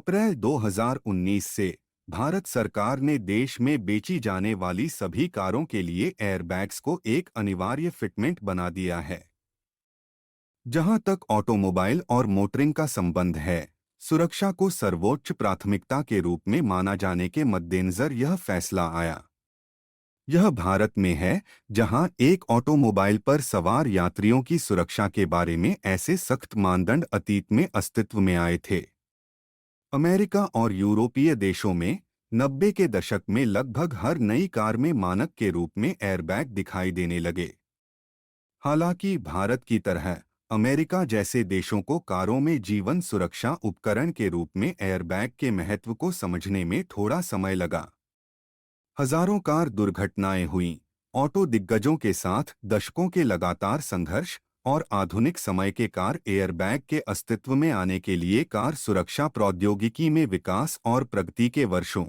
अप्रैल 2019 से भारत सरकार ने देश में बेची जाने वाली सभी कारों के लिए एयरबैग्स को एक अनिवार्य फिटमेंट बना दिया है। जहां तक ऑटोमोबाइल और मोटरिंग का संबंध है, सुरक्षा को सर्वोच्च प्राथमिकता के रूप में माना जाने के मद्देनजर यह फैसला आया। यह भारत में है, जहां एक ऑटोमोबाइल पर सवार यात्रियों की सुरक्षा के बारे में ऐसे सख्त मानदंड अतीत में अस्तित्व में आए थे। अमेरिका और यूरोपीय देशों में 90 के दशक में लगभग हर नई कार में मानक के रूप में एयरबैग दिखाई देने लगे। हालांकि भारत की तरह अमेरिका जैसे देशों को कारों में जीवन सुरक्षा उपकरण के रूप में एयरबैग के महत्व को समझने में थोड़ा समय लगा। हजारों कार दुर्घटनाएं हुईं, ऑटो दिग्गजों के साथ दशकों के लगातार संघर्ष और आधुनिक समय के कार एयरबैग के अस्तित्व में आने के लिए कार सुरक्षा प्रौद्योगिकी में विकास और प्रगति के वर्षों।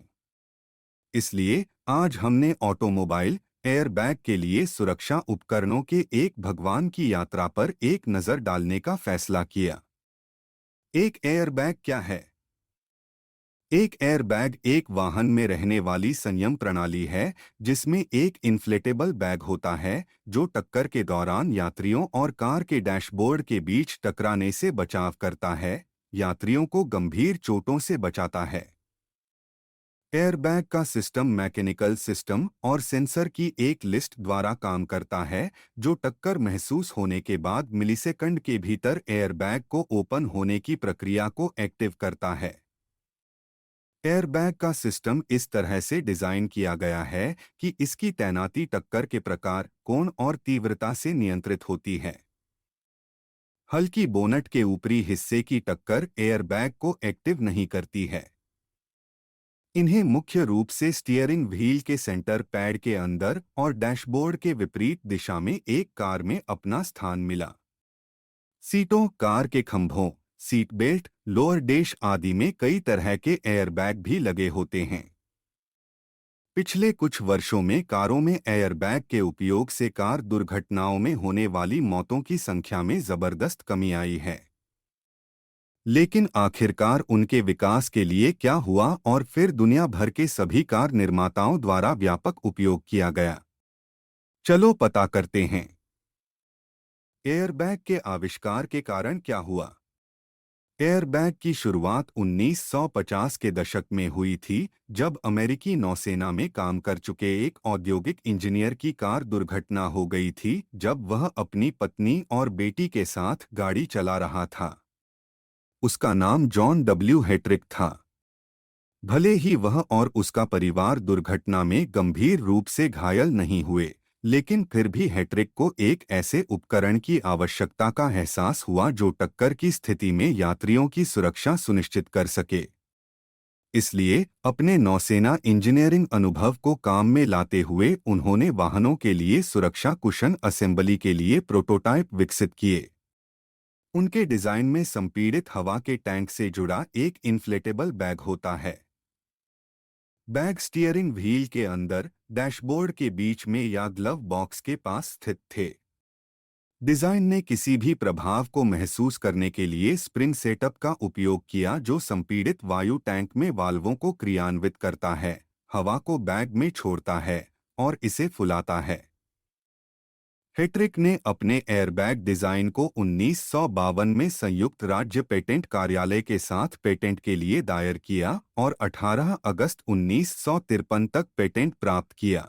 इसलिए आज हमने ऑटोमोबाइल एयरबैग के लिए सुरक्षा उपकरणों के एक भगवान की यात्रा पर एक नज़र डालने का फैसला किया। एक एयरबैग क्या है? एक एयरबैग एक वाहन में रहने वाली संयम प्रणाली है, जिसमें एक इन्फ्लेटेबल बैग होता है जो टक्कर के दौरान यात्रियों और कार के डैशबोर्ड के बीच टकराने से बचाव करता है, यात्रियों को गंभीर चोटों से बचाता है। एयरबैग का सिस्टम मैकेनिकल सिस्टम और सेंसर की एक लिस्ट द्वारा काम करता है, जो टक्कर महसूस होने के बाद मिलीसेकंड के भीतर एयरबैग को ओपन होने की प्रक्रिया को एक्टिव करता है। एयरबैग का सिस्टम इस तरह से डिजाइन किया गया है कि इसकी तैनाती टक्कर के प्रकार, कोण और तीव्रता से नियंत्रित होती है। हल्की बोनट के ऊपरी हिस्से की टक्कर एयरबैग को एक्टिव नहीं करती है। इन्हें मुख्य रूप से स्टीयरिंग व्हील के सेंटर पैड के अंदर और डैशबोर्ड के विपरीत दिशा में एक कार में अपना स्थान मिला। सीटों, कार के खंभों, सीट बेल्ट, लोअर डैश आदि में कई तरह के एयरबैग भी लगे होते हैं। पिछले कुछ वर्षों में कारों में एयरबैग के उपयोग से कार दुर्घटनाओं में होने वाली मौतों की संख्या में जबरदस्त कमी आई है। लेकिन आखिरकार उनके विकास के लिए क्या हुआ और फिर दुनिया भर के सभी कार निर्माताओं द्वारा व्यापक उपयोग किया गया? चलो पता करते हैं। एयरबैग के आविष्कार के कारण क्या हुआ? एयरबैग की शुरुआत 1950 के दशक में हुई थी, जब अमेरिकी नौसेना में काम कर चुके एक औद्योगिक इंजीनियर की कार दुर्घटना हो गई थी जब वह अपनी पत्नी और बेटी के साथ गाड़ी चला रहा था। उसका नाम जॉन डब्ल्यू हेट्रिक था। भले ही वह और उसका परिवार दुर्घटना में गंभीर रूप से घायल नहीं हुए, लेकिन फिर भी हेट्रिक को एक ऐसे उपकरण की आवश्यकता का एहसास हुआ जो टक्कर की स्थिति में यात्रियों की सुरक्षा सुनिश्चित कर सके। इसलिए अपने नौसेना इंजीनियरिंग अनुभव को काम में लाते हुए उन्होंने वाहनों के लिए सुरक्षा कुशन असेंबली के लिए प्रोटोटाइप विकसित किए। उनके डिजाइन में संपीड़ित हवा के टैंक से जुड़ा एक इन्फ्लेटेबल बैग होता है। बैग स्टीयरिंग व्हील के अंदर, डैशबोर्ड के बीच में या ग्लव बॉक्स के पास स्थित थे। डिजाइन ने किसी भी प्रभाव को महसूस करने के लिए स्प्रिंग सेटअप का उपयोग किया जो संपीड़ित वायु टैंक में वाल्वों को क्रियान्वित करता है, हवा को बैग में छोड़ता है और इसे फुलाता है। हेट्रिक ने अपने एयरबैग डिजाइन को 1952 में संयुक्त राज्य पेटेंट कार्यालय के साथ पेटेंट के लिए दायर किया और 18 अगस्त 1953 तक पेटेंट प्राप्त किया।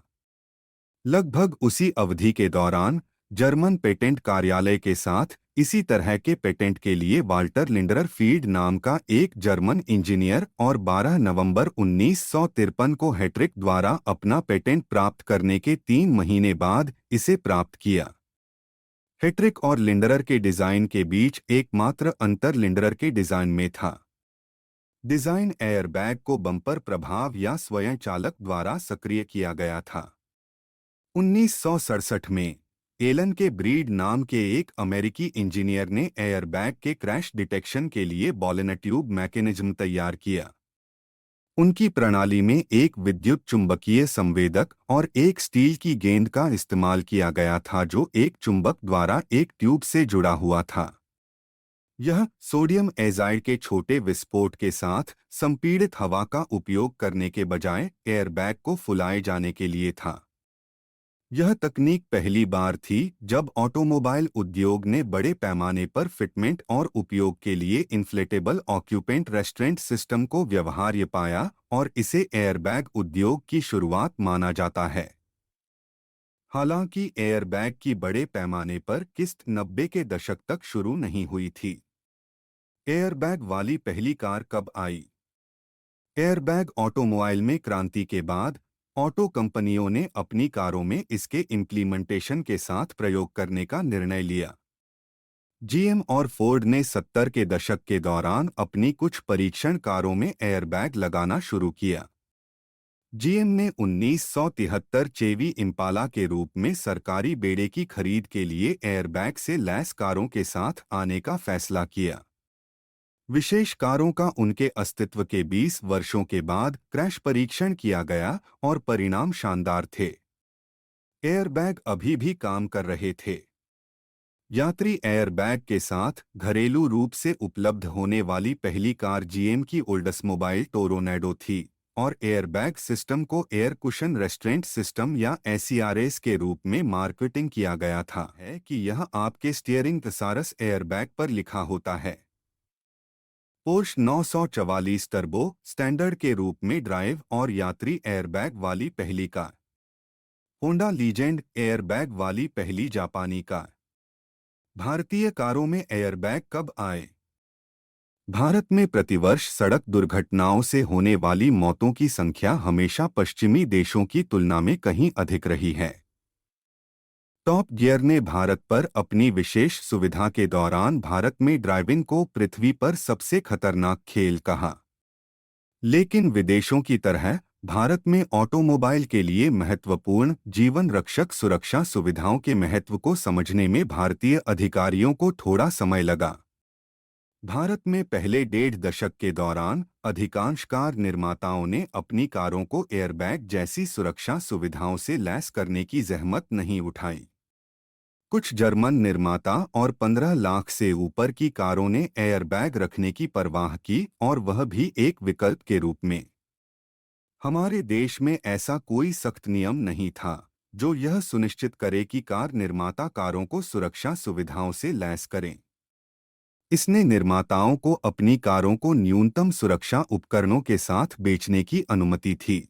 लगभग उसी अवधि के दौरान जर्मन पेटेंट कार्यालय के साथ इसी तरह के पेटेंट के लिए वाल्टर लिंडरर फील्ड नाम का एक जर्मन इंजीनियर और 12 नवंबर 1953 को हेट्रिक द्वारा अपना पेटेंट प्राप्त करने के 3 महीने बाद इसे प्राप्त किया। हेट्रिक और लिंडरर के डिजाइन के बीच एकमात्र अंतर लिंडरर के डिजाइन में था। डिजाइन एयरबैग को बम्पर प्रभाव या स्वयं चालक द्वारा सक्रिय किया गया था। 1967 में एलन के ब्रीड नाम के एक अमेरिकी इंजीनियर ने एयरबैग के क्रैश डिटेक्शन के लिए बॉलन ट्यूब मैकेनिज्म तैयार किया। उनकी प्रणाली में एक विद्युत चुंबकीय संवेदक और एक स्टील की गेंद का इस्तेमाल किया गया था जो एक चुंबक द्वारा एक ट्यूब से जुड़ा हुआ था। यह सोडियम एजाइड के छोटे विस्फोट के साथ संपीड़ित हवा का उपयोग करने के बजाय एयरबैग को फुलाए जाने के लिए था। यह तकनीक पहली बार थी जब ऑटोमोबाइल उद्योग ने बड़े पैमाने पर फिटमेंट और उपयोग के लिए इन्फ्लेटेबल ऑक्यूपेंट रेस्ट्रेंट सिस्टम को व्यवहार्य पाया और इसे एयरबैग उद्योग की शुरुआत माना जाता है। हालांकि एयरबैग की बड़े पैमाने पर किस्त 90 के दशक तक शुरू नहीं हुई थी। एयरबैग वाली पहली कार कब आई? एयरबैग ऑटोमोबाइल में क्रांति के बाद ऑटो कंपनियों ने अपनी कारों में इसके इम्प्लीमेंटेशन के साथ प्रयोग करने का निर्णय लिया। जीएम और फोर्ड ने 70 के दशक के दौरान अपनी कुछ परीक्षण कारों में एयरबैग लगाना शुरू किया। जीएम ने 1973 चेवी इम्पाला के रूप में सरकारी बेड़े की खरीद के लिए एयरबैग से लैस कारों के साथ आने का फैसला किया। विशेष कारों का उनके अस्तित्व के 20 वर्षों के बाद क्रैश परीक्षण किया गया और परिणाम शानदार थे। एयरबैग अभी भी काम कर रहे थे। यात्री एयरबैग के साथ घरेलू रूप से उपलब्ध होने वाली पहली कार जीएम की ओल्ड्समोबाइल टोरोनेडो थी और एयरबैग सिस्टम को एयर कुशन रेस्ट्रेंट सिस्टम या एसीआरएस के रूप में मार्केटिंग किया गया था कि यह आपके स्टीयरिंग थसारस एयरबैग पर लिखा होता है। पोर्श 944 टर्बो स्टैंडर्ड के रूप में ड्राइव और यात्री एयरबैग वाली पहली कार। होंडा लीजेंड एयरबैग वाली पहली जापानी कार। भारतीय कारों में एयरबैग कब आए? भारत में प्रतिवर्ष सड़क दुर्घटनाओं से होने वाली मौतों की संख्या हमेशा पश्चिमी देशों की तुलना में कहीं अधिक रही है। टॉप गियर ने भारत पर अपनी विशेष सुविधा के दौरान भारत में ड्राइविंग को पृथ्वी पर सबसे खतरनाक खेल कहा। लेकिन विदेशों की तरह भारत में ऑटोमोबाइल के लिए महत्वपूर्ण जीवन रक्षक सुरक्षा सुविधाओं के महत्व को समझने में भारतीय अधिकारियों को थोड़ा समय लगा। भारत में पहले 1.5 दशक के दौरान अधिकांश कार निर्माताओं ने अपनी कारों को एयरबैग जैसी सुरक्षा सुविधाओं से लैस करने की जहमत नहीं उठाई। कुछ जर्मन निर्माता और 15 लाख से ऊपर की कारों ने एयरबैग रखने की परवाह की और वह भी एक विकल्प के रूप में। हमारे देश में ऐसा कोई सख्त नियम नहीं था जो यह सुनिश्चित करे कि कार निर्माता कारों को सुरक्षा सुविधाओं से लैस करें। इसने निर्माताओं को अपनी कारों को न्यूनतम सुरक्षा उपकरणों के साथ बेचने की अनुमति थी।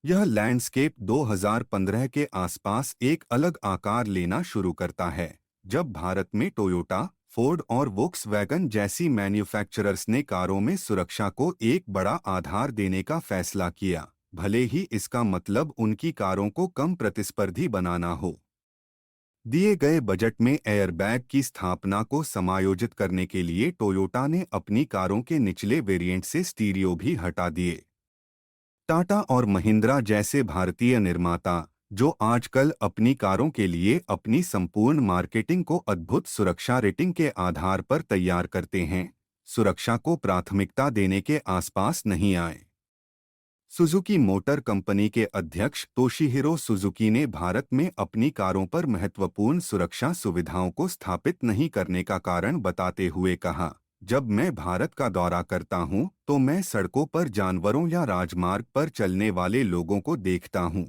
यह लैंडस्केप 2015 के आसपास एक अलग आकार लेना शुरू करता है, जब भारत में टोयोटा, फोर्ड और वोक्सवैगन जैसी मैन्युफैक्चरर्स ने कारों में सुरक्षा को एक बड़ा आधार देने का फैसला किया, भले ही इसका मतलब उनकी कारों को कम प्रतिस्पर्धी बनाना हो। दिए गए बजट में एयरबैग की स्थापना को समायोजित करने के लिए टोयोटा ने अपनी कारों के निचले वेरिएंट से स्टीरियो भी हटा दिए। टाटा और महिंद्रा जैसे भारतीय निर्माता, जो आजकल अपनी कारों के लिए अपनी संपूर्ण मार्केटिंग को अद्भुत सुरक्षा रेटिंग के आधार पर तैयार करते हैं, सुरक्षा को प्राथमिकता देने के आसपास नहीं आए। सुजुकी मोटर कंपनी के अध्यक्ष तोशिहिरो सुजुकी ने भारत में अपनी कारों पर महत्वपूर्ण सुरक्षा सुविधाओं को स्थापित नहीं करने का कारण बताते हुए कहा, जब मैं भारत का दौरा करता हूं, तो मैं सड़कों पर जानवरों या राजमार्ग पर चलने वाले लोगों को देखता हूं।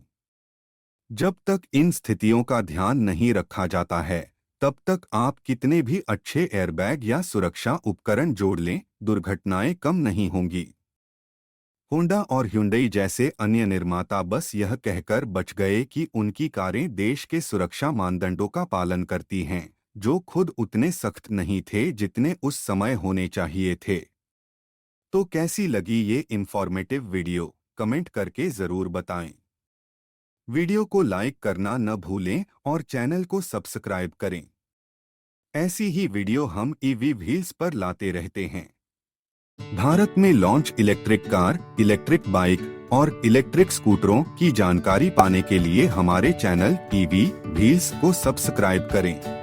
जब तक इन स्थितियों का ध्यान नहीं रखा जाता है, तब तक आप कितने भी अच्छे एयरबैग या सुरक्षा उपकरण जोड़ लें, दुर्घटनाएं कम नहीं होंगी। होंडा और ह्युंडई जैसे अन्य निर्माता बस यह कहकर बच गए कि उनकी कारें देश के सुरक्षा मानदंडों का पालन करती हैं, जो खुद उतने सख्त नहीं थे जितने उस समय होने चाहिए थे। तो कैसी लगी ये इंफॉर्मेटिव वीडियो? कमेंट करके ज़रूर बताएं। वीडियो को लाइक करना न भूलें और चैनल को सब्सक्राइब करें। ऐसी ही वीडियो हम ईवी व्हील्स पर लाते रहते हैं। भारत में launch electric car, electric bike और इलेक्ट्रिक स्कूटरों की जानकारी पाने के लिए हमारे चैनल ईवी व्हील्स को सब्सक्राइब करें।